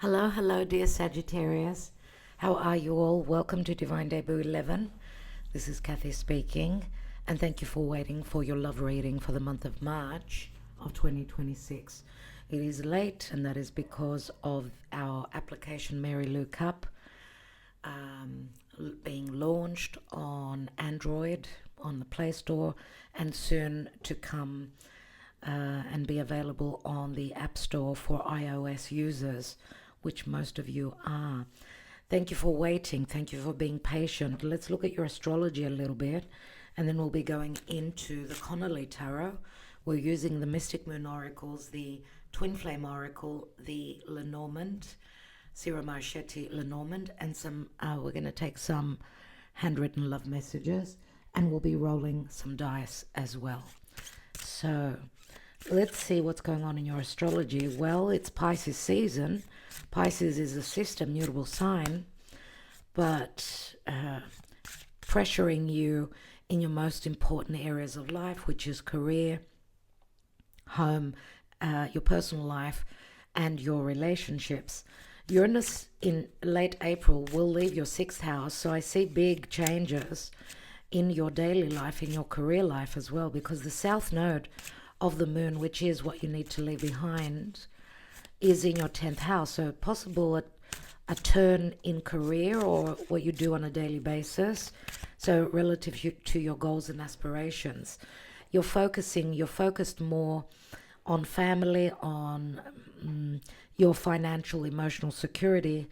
Hello, dear Sagittarius. How are you all? Welcome to Divine Debut 11. This is Kathy speaking, and thank you for waiting for your love reading for the month of March of 2026. It is late, and that is because of our application Mary Lou Cup being launched on Android, on the Play Store, and soon to come and be available on the App Store for iOS users, which most of you are. Thank you for waiting. Thank you for being patient. Let's look at your astrology a little bit, and then we'll be going into the Connolly Tarot. We're using the Mystic Moon Oracles, the Twin Flame Oracle, the Lenormand, Sira Marchetti Lenormand, and we're going to take some handwritten love messages, and we'll be rolling some dice as well. So let's see what's going on in your astrology. Well, it's Pisces season. Pisces is a system, mutable sign, but pressuring you in your most important areas of life, which is career, home, your personal life, and your relationships. Uranus in late April will leave your sixth house, so I see big changes in your daily life, in your career life as well, because the south node of the moon, which is what you need to leave behind, is in your 10th house. So possible a turn in career or what you do on a daily basis. So relative to your goals and aspirations, you're focused more on family, on your financial, emotional security,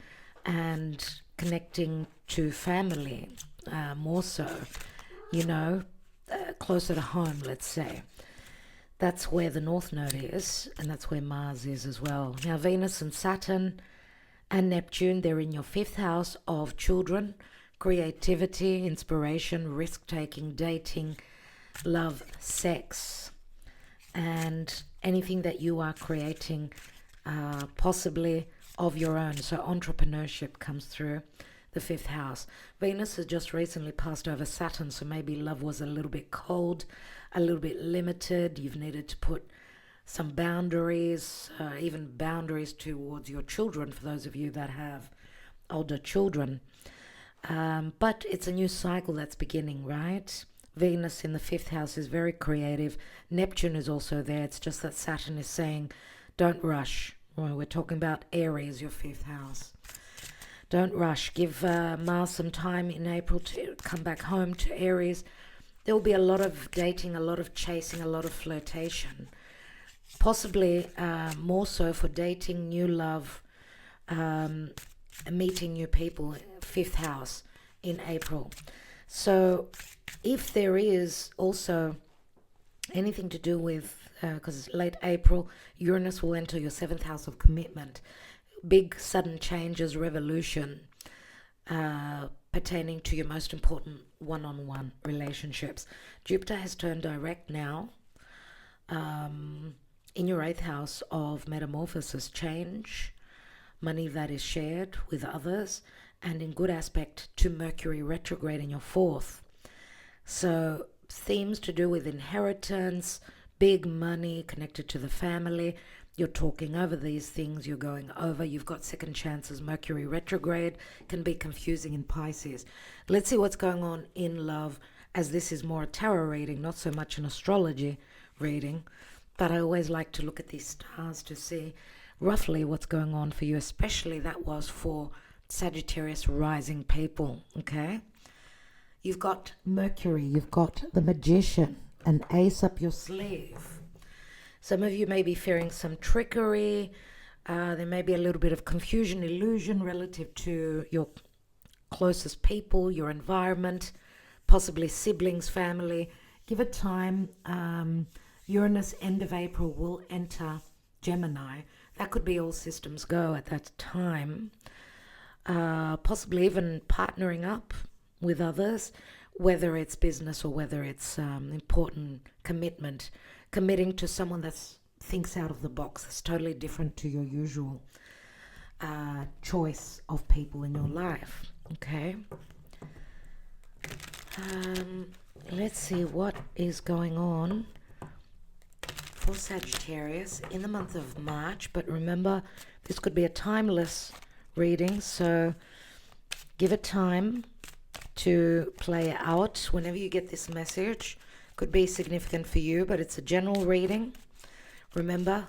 and connecting to family more so, closer to home, let's say. That's where the North Node is, and that's where Mars is as well. Now, Venus and Saturn and Neptune, they're in your fifth house of children, creativity, inspiration, risk-taking, dating, love, sex, and anything that you are creating, possibly of your own. So entrepreneurship comes through the fifth house. Venus has just recently passed over Saturn, so maybe love was a little bit cold, a little bit limited. You've needed to put some boundaries, even boundaries towards your children, for those of you that have older children. But it's a new cycle that's beginning, right? Venus in the fifth house is very creative. Neptune is also there. It's just that Saturn is saying, don't rush. Well, we're talking about Aries, your fifth house. Don't rush. Give Mars some time in April to come back home to Aries. There will be a lot of dating, a lot of chasing, a lot of flirtation. Possibly more so for dating, new love, meeting new people, fifth house in April. So if there is also anything to do with, because it's late April, Uranus will enter your seventh house of commitment. Big sudden changes, revolution, pertaining to your most important one-on-one relationships. Jupiter has turned direct now in your eighth house of metamorphosis, change, money that is shared with others, and in good aspect to Mercury retrograde in your fourth. So themes to do with inheritance, big money connected to the family. You're talking over these things, you're going over, you've got second chances. Mercury retrograde can be confusing in Pisces. Let's see what's going on in love, as this is more a tarot reading, not so much an astrology reading. But I always like to look at these stars to see roughly what's going on for you, especially that was for Sagittarius rising people, okay? You've got Mercury, you've got the Magician, an ace up your sleeve. Some of you may be fearing some trickery. There may be a little bit of confusion, illusion relative to your closest people, your environment, possibly siblings, family. Give it time. Uranus, end of April, will enter Gemini. That could be all systems go at that time. Possibly even partnering up with others, whether it's business or whether it's important commitment. Committing to someone that thinks out of the box, that's totally different to your usual choice of people in your life. Okay. Let's see what is going on for Sagittarius in the month of March. But remember, this could be a timeless reading, so give it time to play out. Whenever you get this message, could be significant for you, but it's a general reading. Remember,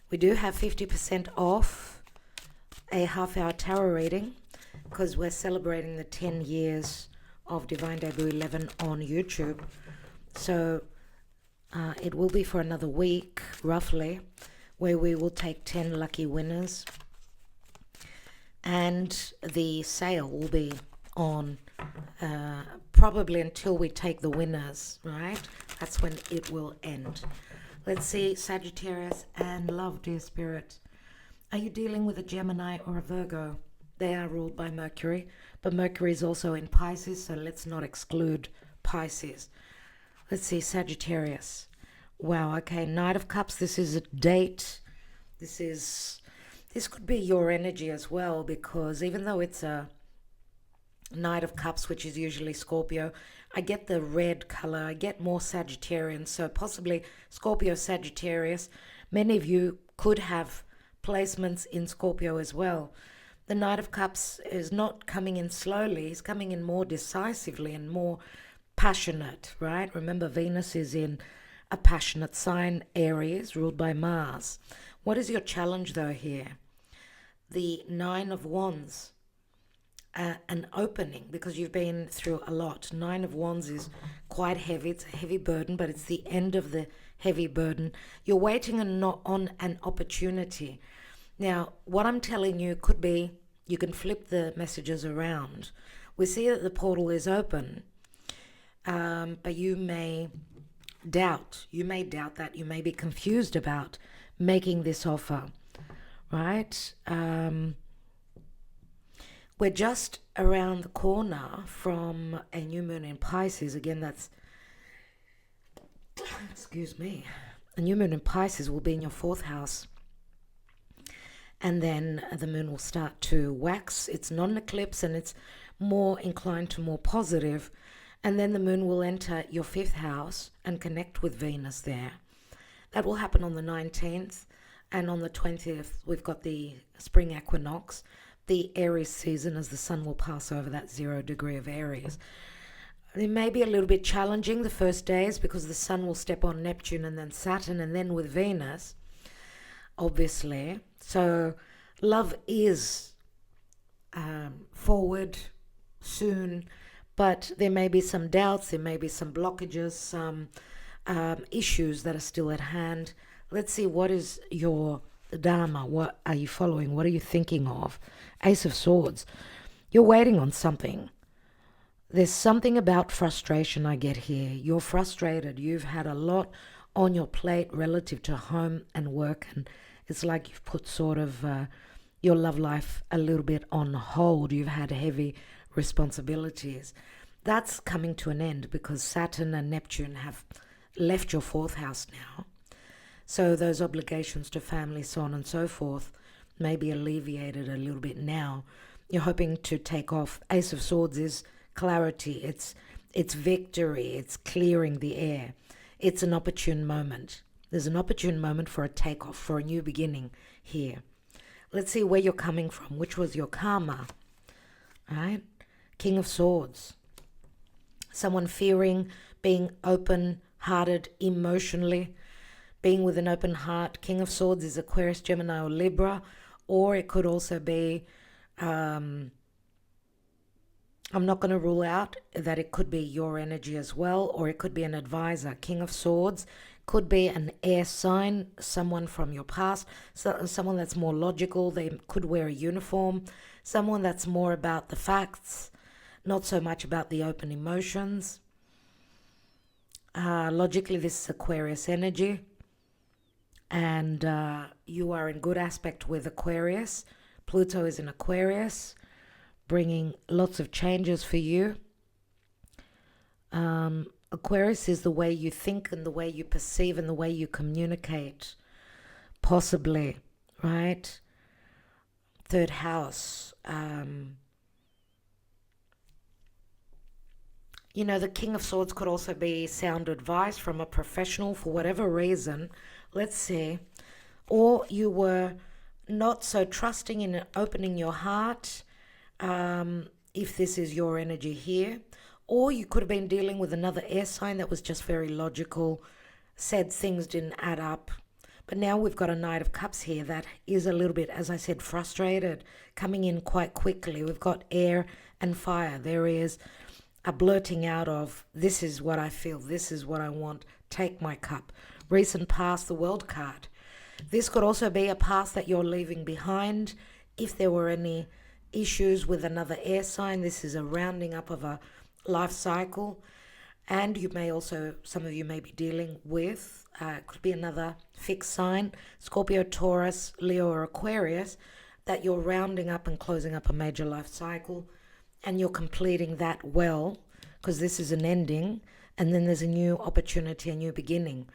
we do have 50% off a half-hour tarot reading because we're celebrating the 10 years of Divine Debut 11 on YouTube. So it will be for another week, roughly, where we will take 10 lucky winners. And the sale will be on probably until we take the winners, right? That's when it will end. Let's see, Sagittarius and love, dear spirit. Are you dealing with a Gemini or a Virgo? They are ruled by Mercury, but Mercury is also in Pisces, so let's not exclude Pisces. Let's see, Sagittarius. Wow, okay, Knight of Cups, this is a date. This could be your energy as well, because even though it's a Knight of Cups, which is usually Scorpio, I get the red color, I get more Sagittarian, so possibly Scorpio, Sagittarius. Many of you could have placements in Scorpio as well. The Knight of Cups is not coming in slowly, he's coming in more decisively and more passionate, right? Remember, Venus is in a passionate sign, Aries, ruled by Mars. What is your challenge though here? The Nine of Wands. An opening, because you've been through a lot. Nine of Wands is quite heavy. It's a heavy burden, but it's the end of the heavy burden. You're waiting on an opportunity. Now, what I'm telling you could be, you can flip the messages around. We see that the portal is open, but you may doubt. You may doubt that. You may be confused about making this offer, right? We're just around the corner from a new moon in Pisces. Again, that's, excuse me, a new moon in Pisces will be in your 4th house. And then the moon will start to wax. It's not an eclipse and it's more inclined to more positive. And then the moon will enter your 5th house and connect with Venus there. That will happen on the 19th. And on the 20th, we've got the spring equinox, the Aries season, as the sun will pass over that 0 degree of Aries. It may be a little bit challenging the first days because the sun will step on Neptune and then Saturn and then with Venus, obviously. So love is forward soon, but there may be some doubts, there may be some blockages, some issues that are still at hand. Let's see, what is your Dharma? What are you following? What are you thinking of? Ace of Swords. You're waiting on something. There's something about frustration I get here. You're frustrated. You've had a lot on your plate relative to home and work, and it's like you've put sort of your love life a little bit on hold. You've had heavy responsibilities. That's coming to an end because Saturn and Neptune have left your 4th house now. So those obligations to family, so on and so forth, may be alleviated a little bit now. You're hoping to take off. Ace of Swords is clarity. It's victory. It's clearing the air. It's an opportune moment. There's an opportune moment for a takeoff, for a new beginning here. Let's see where you're coming from. Which was your karma, right? King of Swords. Someone fearing, being open-hearted emotionally, being with an open heart. King of Swords is Aquarius, Gemini, or Libra, or it could also be, I'm not going to rule out that it could be your energy as well, or it could be an advisor. King of Swords could be an air sign, someone from your past, someone that's more logical. They could wear a uniform, someone that's more about the facts, not so much about the open emotions. Logically, this is Aquarius energy. And you are in good aspect with Aquarius. Pluto is in Aquarius, bringing lots of changes for you. Aquarius is the way you think and the way you perceive and the way you communicate, possibly, right? 3rd house. You know, the King of Swords could also be sound advice from a professional for whatever reason. Let's see. Or you were not so trusting in opening your heart, if this is your energy here. Or you could have been dealing with another air sign that was just very logical, said things didn't add up. But now we've got a Knight of Cups here that is a little bit, as I said, frustrated, coming in quite quickly. We've got air and fire. There is a blurting out of, this is what I feel, this is what I want, take my cup. Recent past, the World card. This could also be a past that you're leaving behind. If there were any issues with another air sign, this is a rounding up of a life cycle. And you may also, some of you may be dealing with, could be another fixed sign, Scorpio, Taurus, Leo, or Aquarius, that you're rounding up and closing up a major life cycle, and you're completing that well, because this is an ending, and then there's a new opportunity, a new beginning.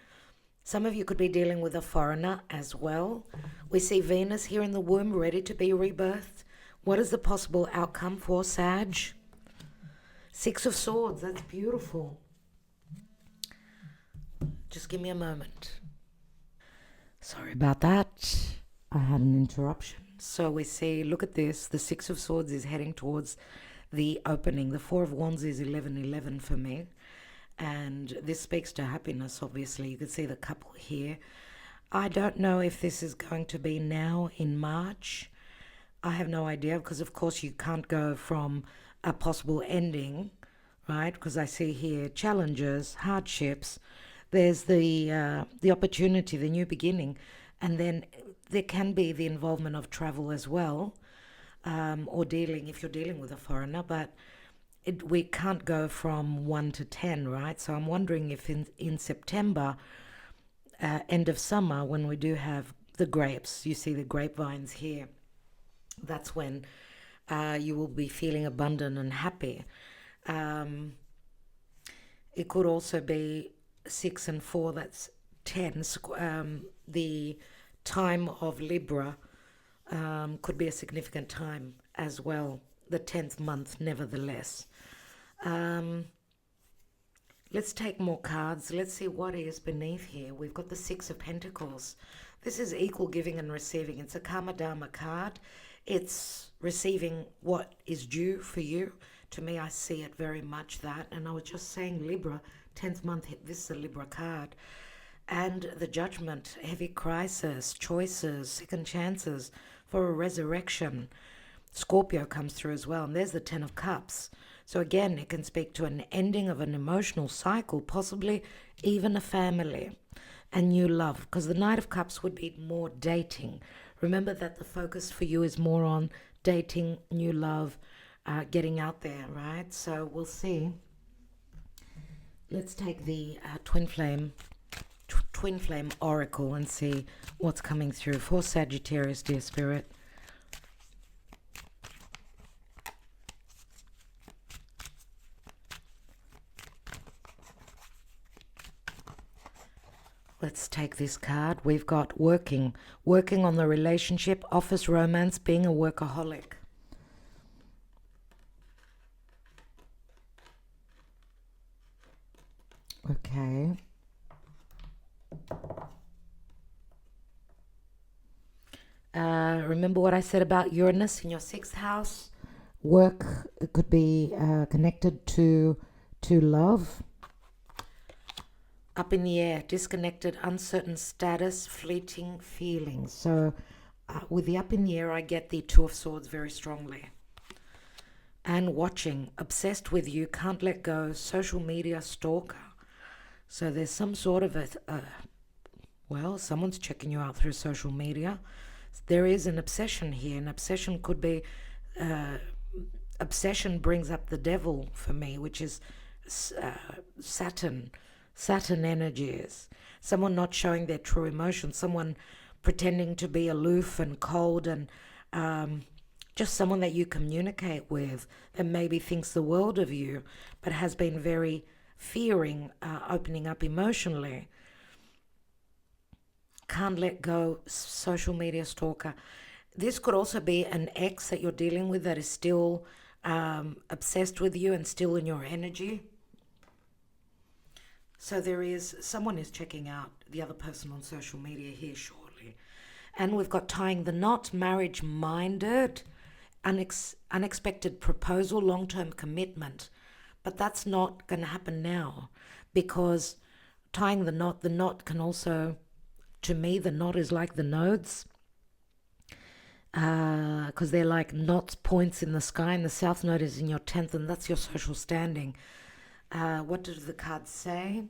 Some of you could be dealing with a foreigner as well. We see Venus here in the womb, ready to be rebirthed. What is the possible outcome for Sag? Six of Swords, that's beautiful. Just give me a moment. Sorry about that. I had an interruption. So we see, look at this. The Six of Swords is heading towards the opening. The Four of Wands is 11-11 for me. And this speaks to happiness, obviously. You can see the couple here. I don't know if this is going to be now in March. I have no idea, because of course you can't go from a possible ending, right? Because I see here challenges, hardships. There's the opportunity, the new beginning, and then there can be the involvement of travel as well, or dealing, if you're dealing with a foreigner, but we can't go from 1 to 10, right? So I'm wondering if in September, end of summer, when we do have the grapes, you see the grapevines here, that's when you will be feeling abundant and happy. It could also be 6 and 4, that's 10. The time of Libra could be a significant time as well, the 10th month, nevertheless. Let's take more cards. Let's see what is beneath here. We've got the Six of Pentacles. This is equal giving and receiving. It's a Karma Dharma card. It's receiving what is due for you. To me, I see it very much that. And I was just saying Libra, 10th month, this is a Libra card. And the Judgment, heavy crisis, choices, second chances for a resurrection. Scorpio comes through as well. And there's the 10 of Cups. So again, it can speak to an ending of an emotional cycle, possibly even a family and new love. Because the Knight of Cups would be more dating. Remember that the focus for you is more on dating, new love, getting out there, right? So we'll see. Let's take the twin flame oracle and see what's coming through for Sagittarius, dear spirit. Let's take this card. We've got working on the relationship, office, romance, being a workaholic. Okay. Remember what I said about Uranus in your 6th house? Work, it could be connected to love. Up in the air, disconnected, uncertain status, fleeting feelings. So with the up in the air, I get the Two of Swords very strongly. And watching, obsessed with you, can't let go, social media stalker. So there's some sort of well, someone's checking you out through social media. There is an obsession here. An obsession could be, obsession brings up the devil for me, which is Saturn energies. Someone not showing their true emotions, someone pretending to be aloof and cold, and just someone that you communicate with and maybe thinks the world of you, but has been very fearing, opening up emotionally. Can't let go, social media stalker. This could also be an ex that you're dealing with that is still obsessed with you and still in your energy. So someone is checking out the other person on social media here shortly. And we've got tying the knot, marriage minded, unexpected proposal, long-term commitment. But that's not going to happen now, because tying the knot can also, to me, the knot is like the nodes, because they're like knots, points in the sky, and the south node is in your 10th, and that's your social standing. What does the card say?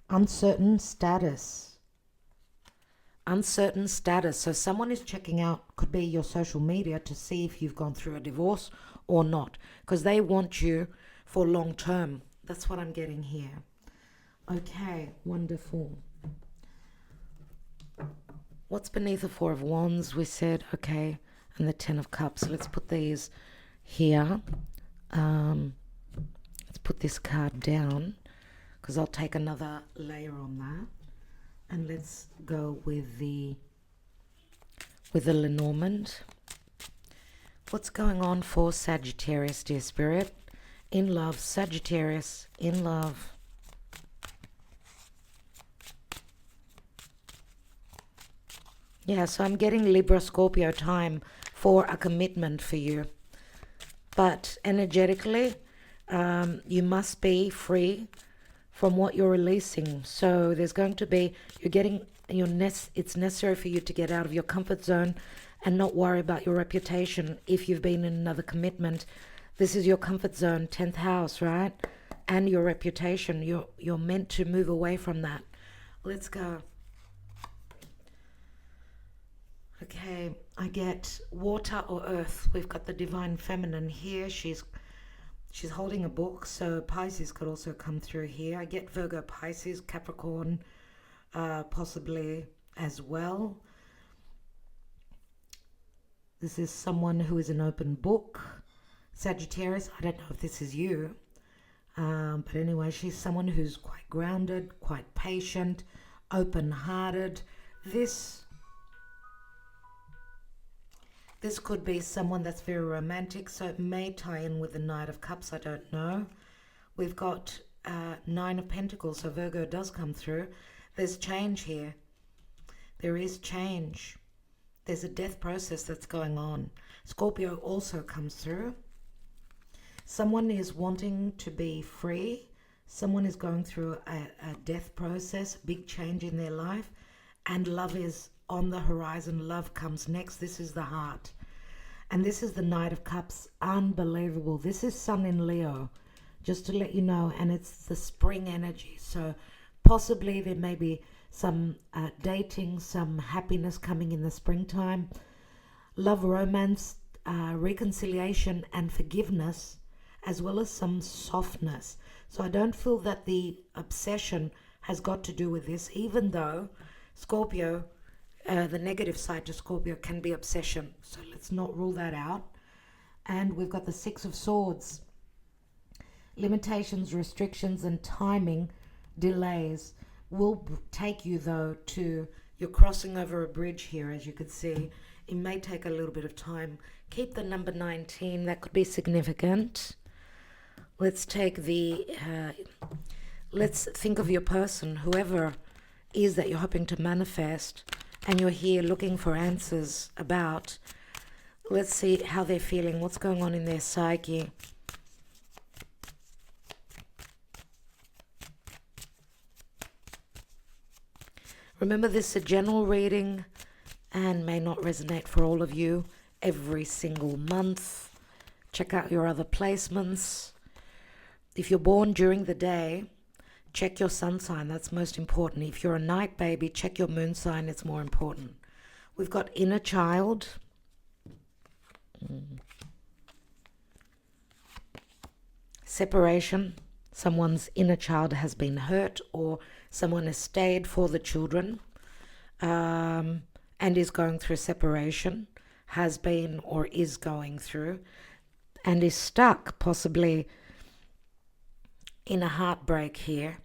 Uncertain status. Uncertain status. So someone is checking out, could be your social media, to see if you've gone through a divorce or not, because they want you for long term. That's what I'm getting here. Okay, wonderful. What's beneath the Four of Wands? We said, okay, and the Ten of Cups. Let's put these here. Let's put this card down, because I'll take another layer on that. And let's go with the Lenormand. What's going on for Sagittarius, dear Spirit? In love, Sagittarius, in love. Yeah, so I'm getting Libra, Scorpio time for a commitment for you. But energetically, you must be free from what you're releasing. So there's going to be, it's necessary for you to get out of your comfort zone and not worry about your reputation. If you've been in another commitment, this is your comfort zone, 10th house, right? And your reputation. You're meant to move away from that. Let's go. Okay, I get water or earth. We've got the divine feminine here. She's holding a book, so Pisces could also come through here. I get Virgo, Pisces, Capricorn, possibly as well. This is someone who is an open book. Sagittarius, I don't know if this is you. But anyway, she's someone who's quite grounded, quite patient, open-hearted. This could be someone that's very romantic, so it may tie in with the Knight of Cups, I don't know. We've got Nine of Pentacles, so Virgo does come through. There's change here. There is change. There's a death process that's going on. Scorpio also comes through. Someone is wanting to be free. Someone is going through a death process, big change in their life, and love is on the horizon. Love comes next. This is the heart. And this is the Knight of Cups. Unbelievable. This is Sun in Leo, just to let you know. And it's the spring energy. So possibly there may be some dating, some happiness coming in the springtime. Love, romance, reconciliation and forgiveness, as well as some softness. So I don't feel that the obsession has got to do with this, even though Scorpio, the negative side to Scorpio can be obsession. So let's not rule that out. And we've got the Six of Swords. Limitations, restrictions, and timing delays will take you, though, to you're crossing over a bridge here, as you could see. It may take a little bit of time. Keep the number 19. That could be significant. Let's take let's think of your person, whoever is that you're hoping to manifest, and you're here looking for answers about. Let's see how they're feeling, what's going on in their psyche. Remember, this is a general reading and may not resonate for all of you every single month. Check out your other placements. If you're born during the day, check your sun sign. That's most important. If you're a night baby, check your moon sign. It's more important. We've got inner child. Separation. Someone's inner child has been hurt, or someone has stayed for the children and is going through separation, has been or is going through, and is stuck possibly in a heartbreak here.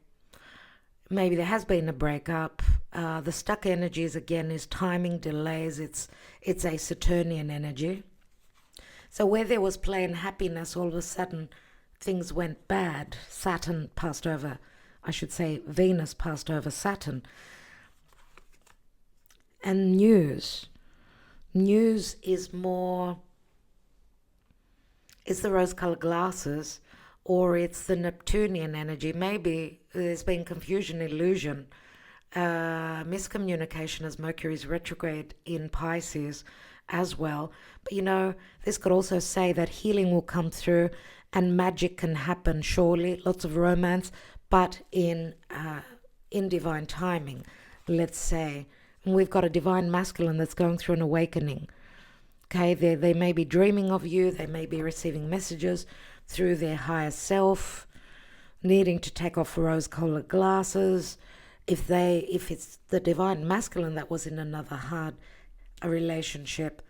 Maybe there has been a breakup. The stuck energies again is timing, delays. It's a Saturnian energy. So where there was play and happiness, all of a sudden things went bad. Saturn passed over, I should say Venus passed over Saturn. And news is more, it's the rose-colored glasses, or it's the Neptunian energy. Maybe there's been confusion, illusion, miscommunication as Mercury's retrograde in Pisces as well. But you know, this could also say that healing will come through and magic can happen, surely, lots of romance, but in divine timing, let's say. And we've got a divine masculine that's going through an awakening. Okay, they may be dreaming of you, they may be receiving messages through their higher self, needing to take off rose-colored glasses. If it's the divine masculine that was in another a relationship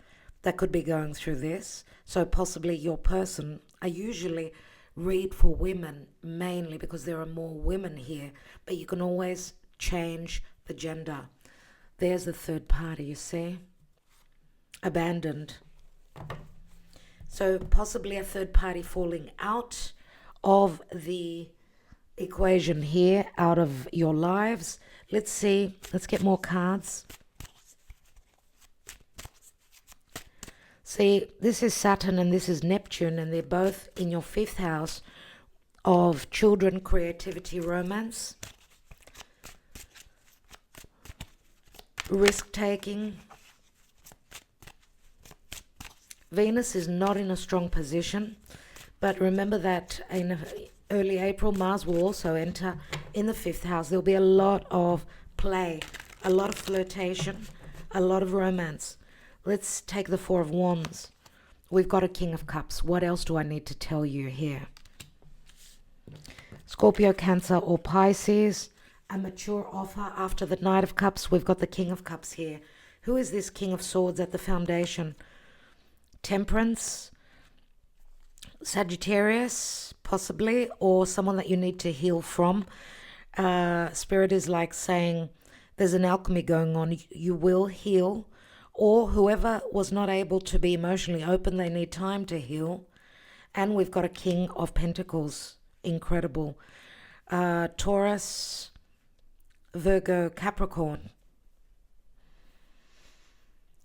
that could be going through this. So possibly your person, I usually read for women mainly because there are more women here, but you can always change the gender. There's the third party, you see? Abandoned. So possibly a third party falling out of the equation here, out of your lives. Let's see. Let's get more cards. See, this is Saturn and this is Neptune, and they're both in your 5th house of children, creativity, romance, risk-taking. Venus is not in a strong position, but remember that in early April, Mars will also enter in the 5th house. There'll be a lot of play, a lot of flirtation, a lot of romance. Let's take the 4 of Wands. We've got a King of Cups. What else do I need to tell you here? Scorpio, Cancer, or Pisces. A mature offer after the Knight of Cups. We've got the King of Cups here. Who is this King of Swords at the foundation? Temperance, Sagittarius, possibly, or someone that you need to heal from. Spirit is like saying there's an alchemy going on. You will heal. Or whoever was not able to be emotionally open, they need time to heal. And we've got a King of Pentacles. Incredible. Taurus, Virgo, Capricorn.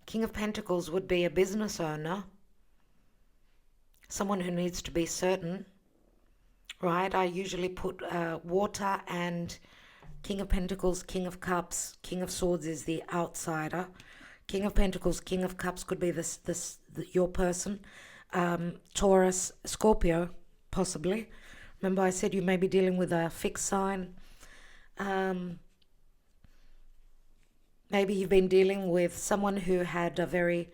King of Pentacles would be a business owner. Someone who needs to be certain. Right? I usually put water and King of Pentacles, King of Cups. King of Swords is the outsider. King of Pentacles, King of Cups could be your person. Taurus, Scorpio, possibly. Remember I said you may be dealing with a fixed sign. Maybe you've been dealing with someone who had a very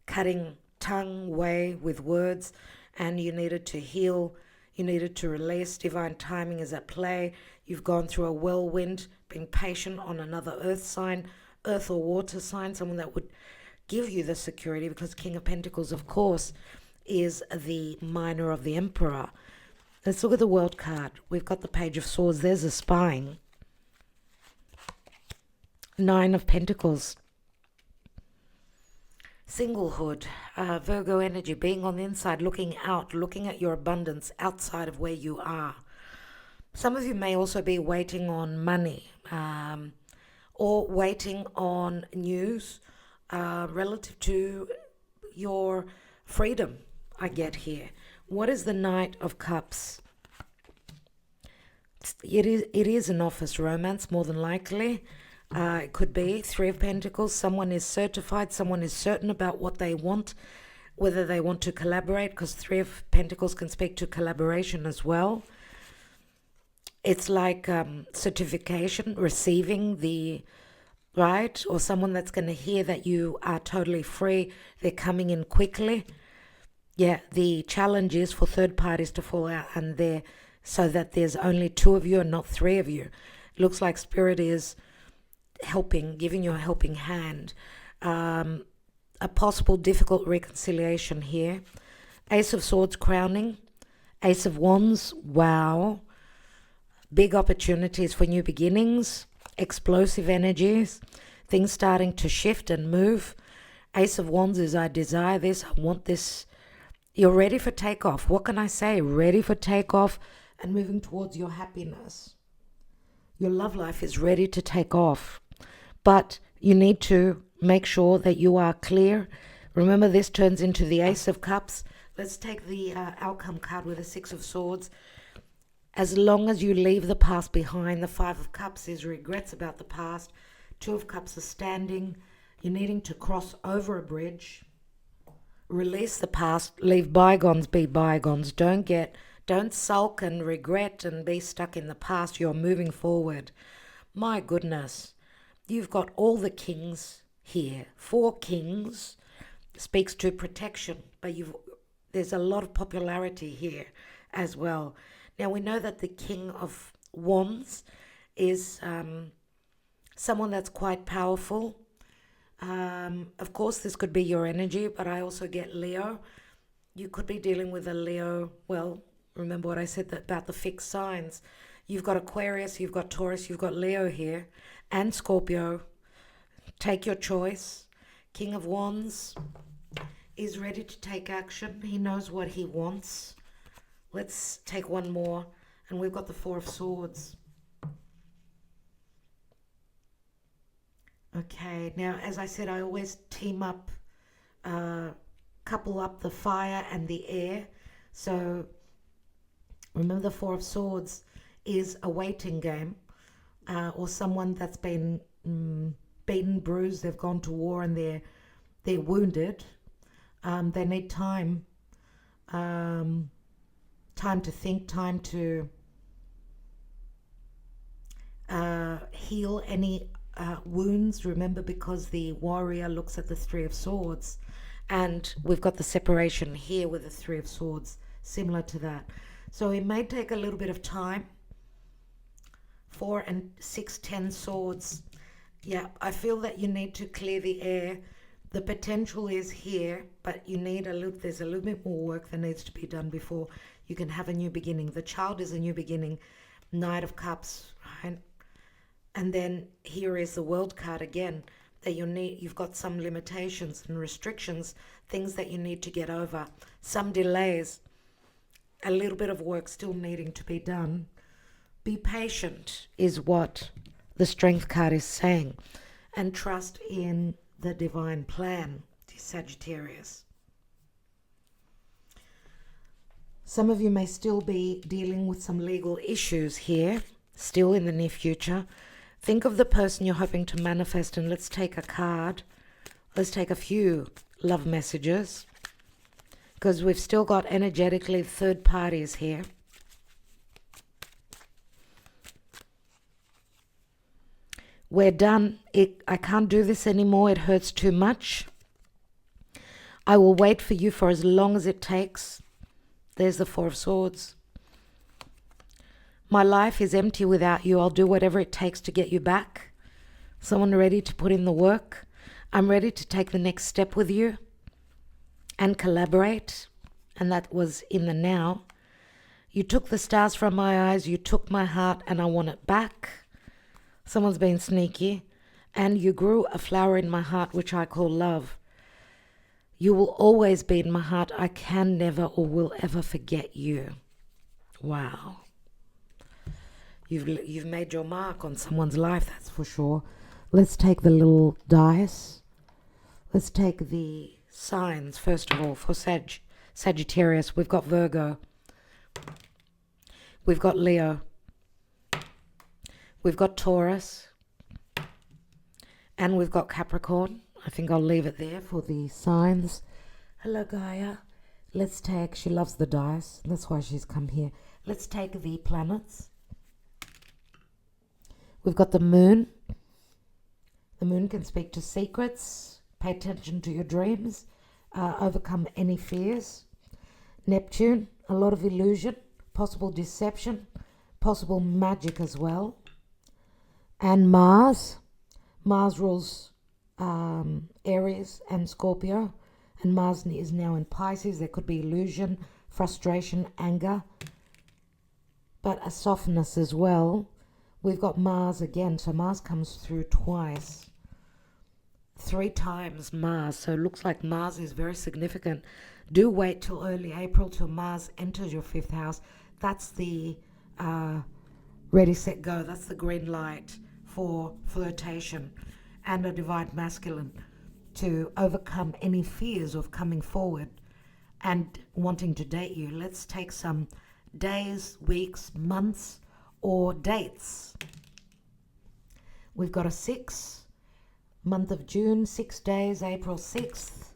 cutting tongue way with words, and you needed to heal, you needed to release. Divine timing is at play. You've gone through a whirlwind, been patient on another earth sign, earth or water sign, someone that would give you the security, because King of Pentacles, of course, is the minor of the Emperor. Let's look at the World card. We've got the Page of Swords. There's a spying. 9 of Pentacles. Singlehood. Virgo energy, being on the inside, looking out, looking at your abundance outside of where you are. Some of you may also be waiting on money, or waiting on news relative to your freedom, I get here. What is the Knight of Cups? It is an office romance, more than likely. It could be 3 of Pentacles. Someone is certified, someone is certain about what they want, whether they want to collaborate, because 3 of Pentacles can speak to collaboration as well. It's like certification, receiving the right, or someone that's going to hear that you are totally free. They're coming in quickly. Yeah, the challenge is for third parties to fall out and there, so that there's only 2 of you and not 3 of you. It looks like Spirit is helping, giving you a helping hand. A possible difficult reconciliation here. Ace of Swords crowning. Ace of Wands, wow. Big opportunities for new beginnings. Explosive energies. Things starting to shift and move. Ace of Wands is I desire this, I want this You're ready for takeoff. What can I say? Ready for takeoff and moving towards your happiness. Your love life is ready to take off. But you need to make sure that you are clear. Remember, this turns into the Ace of Cups. Let's take the outcome card with the Six of Swords. As long as you leave the past behind, the Five of Cups is regrets about the past. Two of Cups are standing. You're needing to cross over a bridge. Release the past. Leave bygones be bygones. Don't sulk and regret and be stuck in the past. You're moving forward. My goodness. You've got all the kings here. 4 kings speaks to protection, but there's a lot of popularity here as well. Now we know that the King of Wands is someone that's quite powerful. Of course, this could be your energy, but I also get Leo. You could be dealing with a Leo. Well, remember what I said about the fixed signs. You've got Aquarius, you've got Taurus, you've got Leo here, and Scorpio. Take your choice. King of Wands is ready to take action. He knows what he wants. Let's take one more, and we've got the Four of Swords. Okay, now as I said, I always team up, couple up the fire and the air. So remember, the Four of Swords is a waiting game, or someone that's been beaten, bruised, they've gone to war and they're wounded. They need time to think, time to heal any wounds. Remember, because the warrior looks at the Three of Swords, and we've got the separation here with the Three of Swords, similar to that. So it may take a little bit of time. 4 and 6, 10 swords. Yeah, I feel that you need to clear the air. The potential is here, but there's a little bit more work that needs to be done before you can have a new beginning. The child is a new beginning. Knight of Cups, right? And then here is the World card again, that you've got some limitations and restrictions, things that you need to get over, some delays, a little bit of work still needing to be done. Be patient is what the Strength card is saying, and trust in the divine plan, Sagittarius. Some of you may still be dealing with some legal issues here, still in the near future. Think of the person you're hoping to manifest, and let's take a card. Let's take a few love messages, because we've still got energetically third parties here. We're done. I can't do this anymore. It hurts too much. I will wait for you for as long as it takes. There's the Four of Swords. My life is empty without you. I'll do whatever it takes to get you back. Someone ready to put in the work. I'm ready to take the next step with you and collaborate. And that was in the now. You took the stars from my eyes. You took my heart, and I want it back. Someone's been sneaky. And you grew a flower in my heart, which I call love. You will always be in my heart. I can never or will ever forget you. Wow. You've made your mark on someone's life, that's for sure. Let's take the little dice. Let's take the signs, first of all, for Sagittarius. We've got Virgo. We've got Leo. We've got Taurus. And we've got Capricorn. I think I'll leave it there for the signs. Hello, Gaia. Let's take, she loves the dice. That's why she's come here. Let's take the planets. We've got the moon. The moon can speak to secrets. Pay attention to your dreams. Overcome any fears. Neptune, a lot of illusion. Possible deception. Possible magic as well. And Mars. Mars rules Aries and Scorpio, and Mars is now in Pisces. There could be illusion, frustration, anger, but a softness as well. We've got Mars again, so Mars comes through twice, 3 times Mars, so it looks like Mars is very significant. Do wait till early April till Mars enters your 5th house. That's the ready, set, go. That's the green light for flirtation and a divine masculine to overcome any fears of coming forward and wanting to date you. Let's take some days, weeks, months, or dates. We've got a 6, month of June, 6 days, April 6th.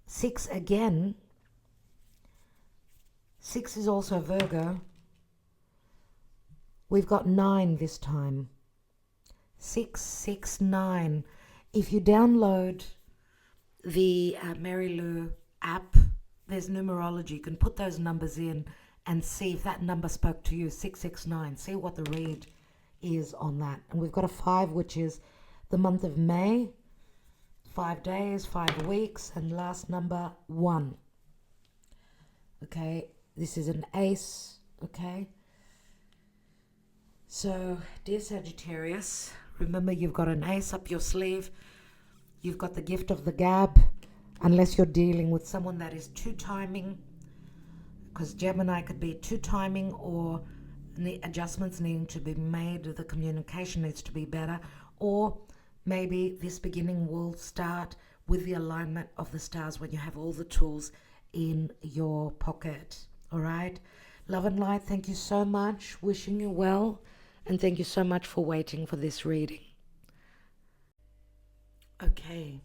6 again. 6 is also Virgo. We've got 9 this time. 669. If you download the Mary Lou app, there's numerology. You can put those numbers in and see if that number spoke to you. 669. See what the read is on that. And we've got a 5, which is the month of May. 5 days, 5 weeks, and last number 1. Okay, this is an ace. Okay. So, dear Sagittarius, remember you've got an ace up your sleeve. You've got the gift of the gab, unless you're dealing with someone that is two-timing, because Gemini could be two-timing, or the adjustments needing to be made, or the communication needs to be better, or maybe this beginning will start with the alignment of the stars when you have all the tools in your pocket. All right? Love and light, thank you so much. Wishing you well. And thank you so much for waiting for this reading. Okay,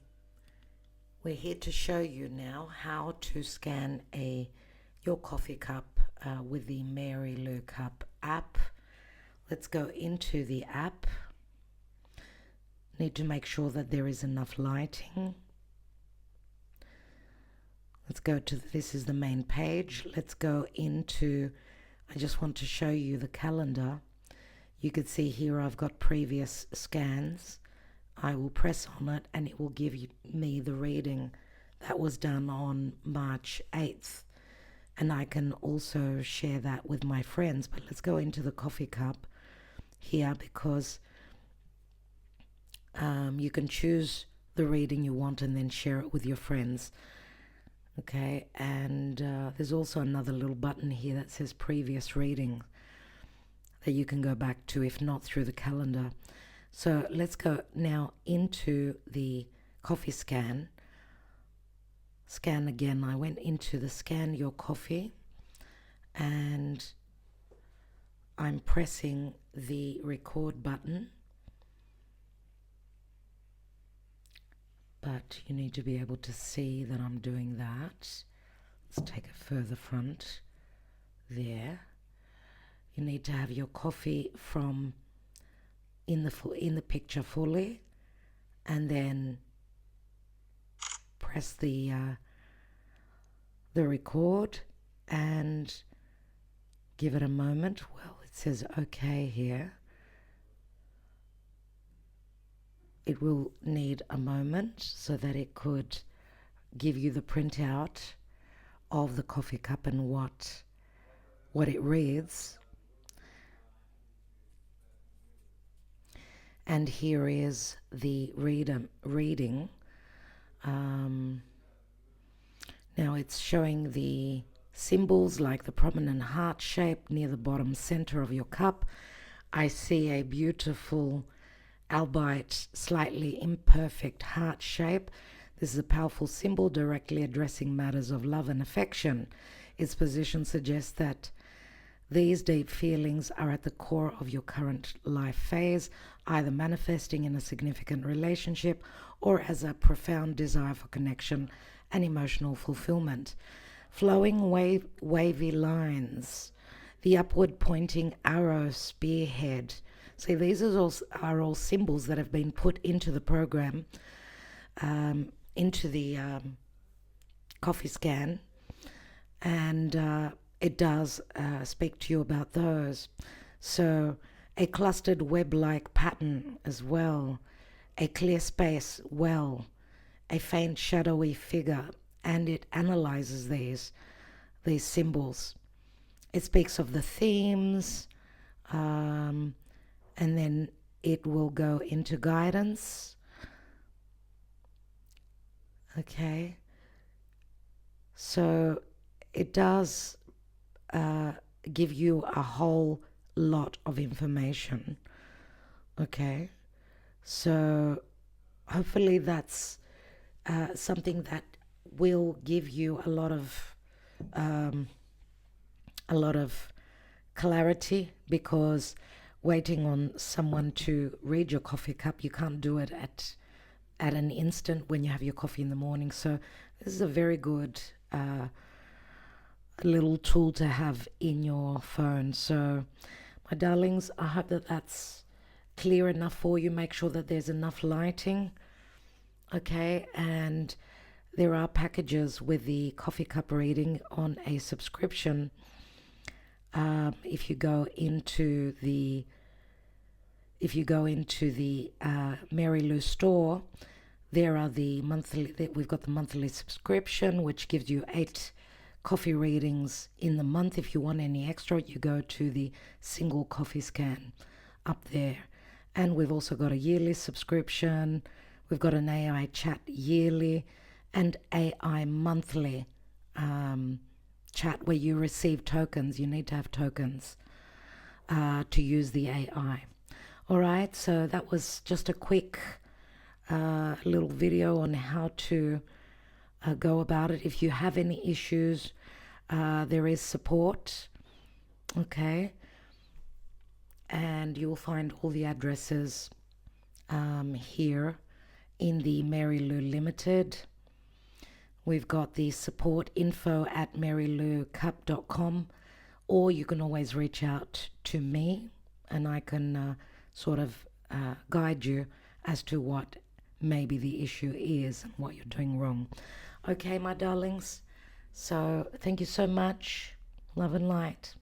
we're here to show you now how to scan your coffee cup with the Mary Lou Cup app. Let's go into the app. Need to make sure that there is enough lighting. Let's go to, this is the main page. Let's go into, I just want to show you the calendar. You can see here I've got previous scans. I will press on it and it will give me the reading that was done on March 8th. And I can also share that with my friends. But let's go into the coffee cup here, because you can choose the reading you want and then share it with your friends. Okay, and there's also another little button here that says previous reading that you can go back to, if not through the calendar. So let's go now into the coffee scan. Scan again. I went into the scan your coffee and I'm pressing the record button. But you need to be able to see that I'm doing that. Let's take it further front there. You need to have your coffee from in the picture fully, and then press the record and give it a moment. Well, it says okay here. It will need a moment so that it could give you the printout of the coffee cup and what it reads. And here is the reading. Now it's showing the symbols like the prominent heart shape near the bottom center of your cup. I see a beautiful, albeit slightly imperfect heart shape. This is a powerful symbol directly addressing matters of love and affection. Its position suggests that these deep feelings are at the core of your current life phase, either manifesting in a significant relationship or as a profound desire for connection and emotional fulfillment. Flowing wavy lines, the upward pointing arrow spearhead. See, these are all symbols that have been put into the program, into the coffee scan, and it does speak to you about those. So a clustered web-like pattern as well, a clear space well, a faint shadowy figure, and it analyzes these symbols. It speaks of the themes, and then it will go into guidance. Okay. So it does give you a whole lot of information. Okay, so hopefully that's something that will give you um, a lot of clarity, because waiting on someone to read your coffee cup, you can't do it at an instant when you have your coffee in the morning. So this is a very good little tool to have in your phone. So my darlings, I hope that that's clear enough for you. Make sure that there's enough lighting. Okay, and there are packages with the coffee cup reading on a subscription. If you go into the Mary Lou store, there are the monthly. We've got the monthly subscription, which gives you 8 coffee readings in the month. If you want any extra, you go to the single coffee scan up there. And we've also got a yearly subscription. We've got an AI chat yearly and AI monthly chat where you receive tokens. You need to have tokens to use the AI. All right, so that was just a quick little video on how to go about it. If you have any issues, there is support. Okay, and you will find all the addresses here in the Mary Lou Limited. We've got the support info at maryloucup.com, or you can always reach out to me and I can sort of guide you as to what maybe the issue is and what you're doing wrong. Okay, my darlings. So thank you so much. Love and light.